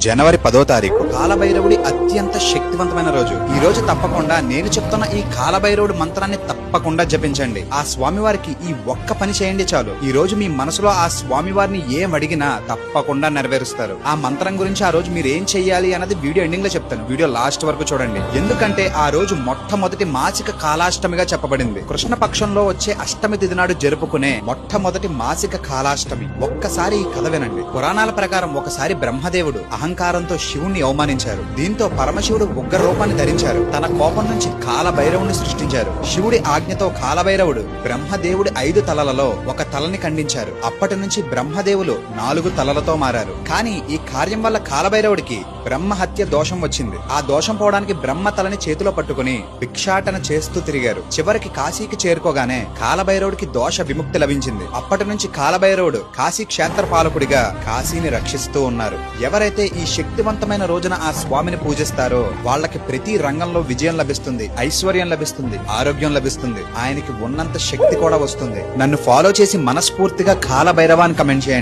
జనవరి 10వ తారీఖు కాలభైరవుడి అత్యంత శక్తివంతమైన రోజు. ఈ రోజు తప్పకుండా నేను చెప్తున్న ఈ కాలభైరవుడి మంత్రాన్ని తప్పకుండా జపించండి. ఆ స్వామివారికి ఈ ఒక్క పని చేయండి చాలు. ఈ రోజు మీ మనసులో ఆ స్వామివారిని ఏం అడిగినా తప్పకుండా నెరవేరుస్తారు. ఆ మంత్రం గురించి ఆ రోజు మీరు ఏం చెయ్యాలి అన్నది వీడియో ఎండింగ్ లో చెప్తాను. వీడియో లాస్ట్ వరకు చూడండి. ఎందుకంటే ఆ రోజు మొట్టమొదటి మాసిక కాలాష్టమిగా చెప్పబడింది. కృష్ణ పక్షంలో వచ్చే అష్టమి తిథి నాడు జరుపుకునే మొట్టమొదటి మాసిక కాలాష్టమి. ఒక్కసారి ఈ కథ వినండి. పురాణాల ప్రకారం ఒకసారి బ్రహ్మదేవుడు అహంకారంతో శివుణ్ణి అవమానించారు. దీంతో పరమశివుడు ఉగ్ర రూపాన్ని ధరించారు. తన కోపం నుంచి కాలభైరవుని సృష్టించారు. శివుడి ఆజ్ఞతో కాలభైరవుడు బ్రహ్మదేవుడి 5 తలలలో ఒక తలని ఖండించారు. అప్పటి నుంచి బ్రహ్మదేవులు 4 తలలతో మారారు. కానీ ఈ కార్యం వల్ల కాలభైరవుడికి బ్రహ్మ హత్య దోషం వచ్చింది. ఆ దోషం పోవడానికి బ్రహ్మ తలని చేతిలో పట్టుకుని భిక్షాటన చేస్తూ తిరిగారు. చివరికి కాశీకి చేరుకోగానే కాలభైరవుడికి దోష విముక్తి లభించింది. అప్పటి నుంచి కాలభైరవుడు కాశీ క్షేత్ర పాలకుడిగా కాశీని రక్షిస్తూ ఉన్నారు. ఎవరైతే ఈ శక్తివంతమైన రోజున ఆ స్వామిని పూజిస్తారో వాళ్ళకి ప్రతి రంగంలో విజయం లభిస్తుంది, ఐశ్వర్యం లభిస్తుంది, ఆరోగ్యం లభిస్తుంది. ఆయనకి ఉన్నంత శక్తి కూడా వస్తుంది. నన్ను ఫాలో చేసి మనస్ఫూర్తిగా కాలభైరవాన్ని కమెంట్ చేయండి.